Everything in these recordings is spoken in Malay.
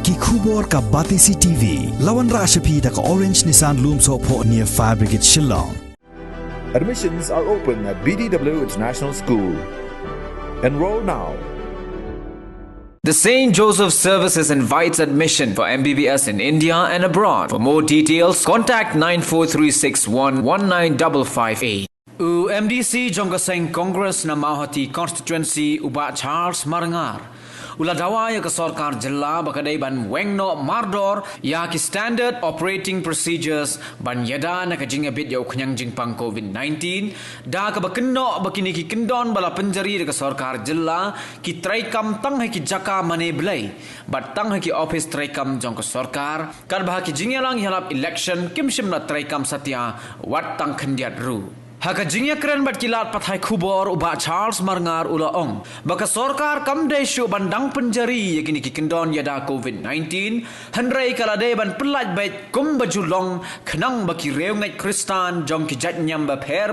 ki khubor ka Batisi TV lawan ra shapi da ka Orange Nissan Lumso pho near Fire Brigade Shillong. Admissions are open at BDW International School. Enroll now. The St. Joseph Services invites admission for MBBS in India and abroad. For more details, contact 94361 MDC Jongaseng Congress na Mahati Constituency Uba Charles Marangar. Uladawa ya Sarkar Jilla bakadai ban wengno mardor ya ki standard operating procedures ban yada na kajing bit ya uknyang jingpang COVID-19 da ka bakendo bakini ki kendon bala penjari de Sarkar Jilla ki traikam tang hai ki jaka mane blai bat tang hai ki office traikam jong ka sarkar kar bah ki jingyalang halap election kimshim na traikam satya wat tang khandiat ru Haka jingya keren bat kilat pathai khubor uba Charles Marangar ula ong baka sarkar kamdai syu bandang penjari yakini ki kendon yada COVID-19 handrai kalade ban pelaj bait kum bajulong khnang baki reungai Kristan jong ki jat nyam ba pher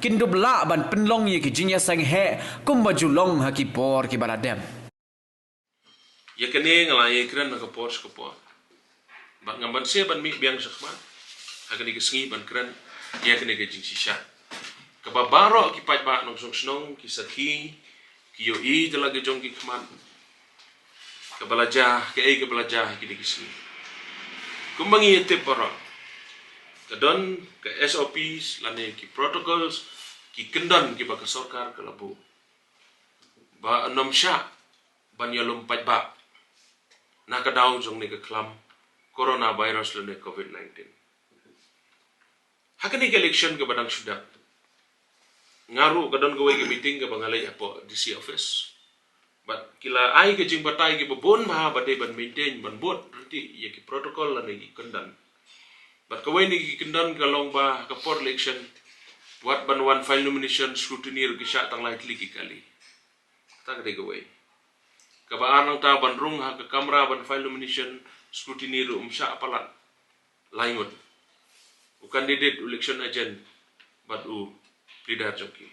kindub la ban penlong ye ki jingya sang he kum bajulong haki por ki baladem yakene ngalai keren na kapor skopor bat ngamban se ban mi biang sakman hakani ki sngi ban keren ia kena gajing sisa. Kababaro ki pajba nong song ki sakhi ki yo I telah gajong ki kman. Kabalaja ki ki dikisi. Kumbangi ete para. Kadon ke SOPs lane ki protocols ki kendon ki baka sarkar kalabu. Ba anom sya ban yalum pajba. Nakadaw jong ni ke klam coronavirus lane COVID-19. Hakani ke election ke badang sudah ngaru kadon gawai ke meeting ke bangalai apa DC office but kila ai ke jing batai ke bebon maha badai ban maintain ban bot berarti ya ki protokol lan ki kendan but kawai ni ki kendan ke lomba ke for election buat ban one file nomination scrutiny ke syak tang lightly ki kali tak de gawai ke ba anang ta ban rung ha ke kamera ban file nomination scrutiny ru syak apalan laingut candidate election agent but leader joki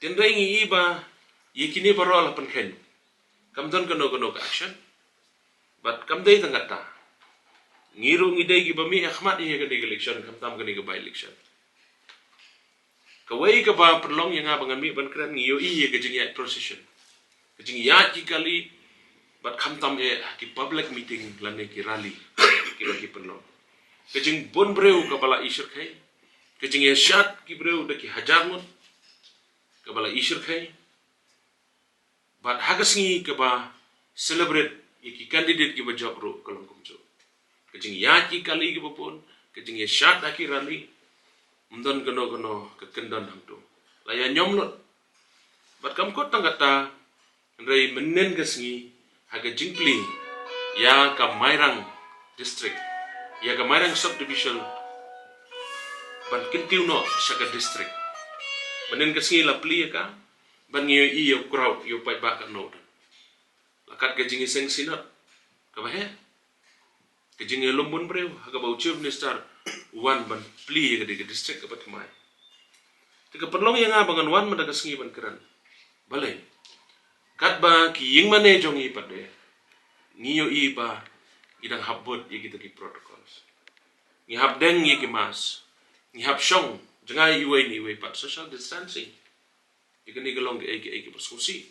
tendai ngi iba yekini parol pen khen kamdon kono action but kamdai tangata ngiru ngidai gi bami ahmad ye ke election kamtam ke by election kawai ke ba perlong yang abangan mi ban kran ngiyo I ke jing procession ke jing ya ki kali but kamtam ki public meeting lane ki rally ki bagi perlong kejing bon breu kabala isir khai kejing yashat ki breu daki hajar mun kabala isir khai but hagasngi kaba celebrate iki candidate ki bajab ro kalong kumjo kejing yaki kali ki bopon kejing yashat aki rali mundon gono ke kendan hamdo laya nyomlot but kam ko tangata rei menen gasngi haga jingpli ya ka mairang district ya kamarang subdivision ban kintiu no saka district banen kasngi la pli ka ban ngi I yo crowd yo pai ba ka no lakat ke jingi seng sinat ka ba he ke jingi lombon breu ha ka bau chief minister wan ban pli ke district ka bat mai te ka perlong yang abangan wan mada kasngi ban keran balai kat ba ki ying mane jong I pade ngi yo I ba idang habot ye kita ki protocols ni habdeng ye ki mas ni habshong jangai iwe ni we pat social distancing ye kani galong ke perskusi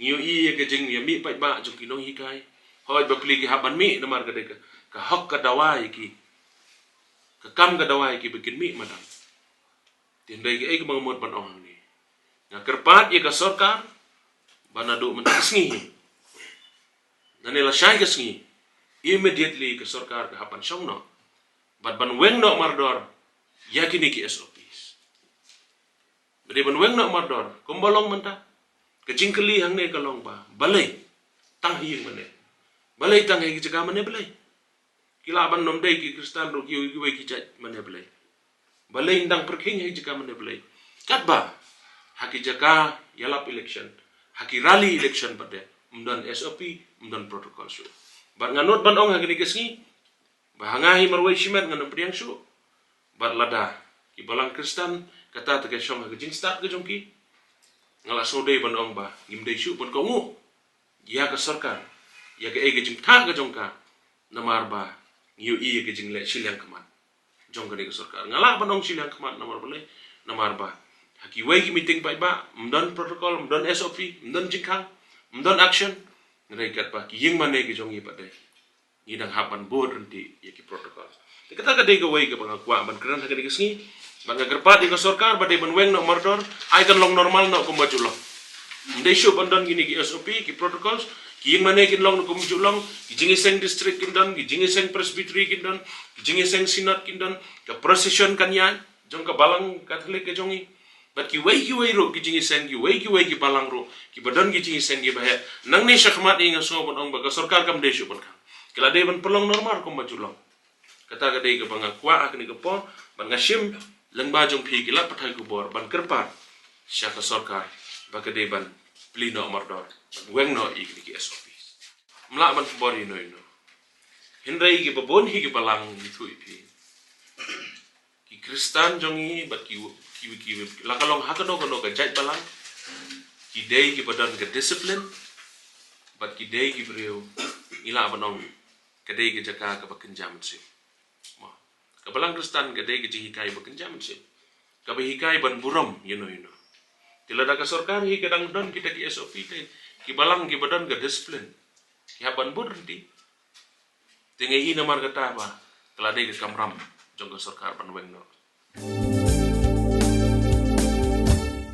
ni yo ye ke jing ye mi pat ba jong ki nong hikai hoi ba pli ki haban mi namar ka de ka hok ka dawai ki ka kam ka dawai ki bikin mi madam tindai ke mangmot ban ong ni na kerpat ye ka sarkar banadu menasngi nanela syai kasngi immediately ke sarkar ke hapan syong no but ban weng no mardor yakini ki SOPs bade ban weng no mardor kumbalong menta ke jingkeli hang ne kalong ba balai tang hi mane balai tang hi jaga mane balai kila ban nom dei ki Kristan ro ki we ki chat mane balai ndang perking hi jaga mane balai kat ba haki jaga yalap election haki rally election pade mdan SOP mdan protocol show bat nganut ban ong hagini kesngi bahangahi marwai shimat nganam priang shu bat lada ki balang Kristan kata te syong hagin start ke jongki ngala sode ban ong ba gimdei shu pun kongu ya ke sarkar ya ke jing tha ke jong ka namar ba ngiu i ke jing le silang keman jong ka ke sarkar ngala banong silang keman namar ba haki wei ki meeting ba mdon protocol mdon SOP mdon jingkang mdon action ngai kat ba ki ying mane ke jong i pa de ni dang hapan board renti ya ki protocol kata ka de ke wei ke bang kwa ban kran ka de ke sngi ban ka gerpat ke sarkar ba de ban weng no mordor ai kan long normal no ko majulo ndai shu bandon gini ki SOP ki protocols ki ying mane kin long no ko mujulong ki jingi seng district kin don ki jingi seng presbytery kin don ki jingi seng synod kin don ka procession kan ya jong ka balang catholic ke jongi bat ki wei ro ki jingi seng ki wei ki balang ro ki badon ki jingi seng ki bahe nang ni shakmat inga so bon ong ba ka sarkar kam de shu ban kan kala de ban pelong normal ko majulong kata ka de ka banga kwa akni ka po ban ngashim lang ba jong phi ki la pathai ku bor ban kerpat sya ka sarkar bakade ban plino mardor weng no igni ki SOP mla ban bori no hindai ki babon hi ki balang ni thui pi ki kristan jongi bat ki lakalong hakano kono ka jai balang ki dei ki badan ka discipline bat ki dei ki breu ila banong ka dei ki jaka ka bakenjam se ka balang kristan ka dei ki jihikai bakenjam se ka bahikai ban buram you know tila da ka sarkar hi kadang don kita ki SOP te ki balang ki badan ka discipline ki haban burdi tingai hi namar kata ba kala de ka kamram jong ka sarkar ban weng no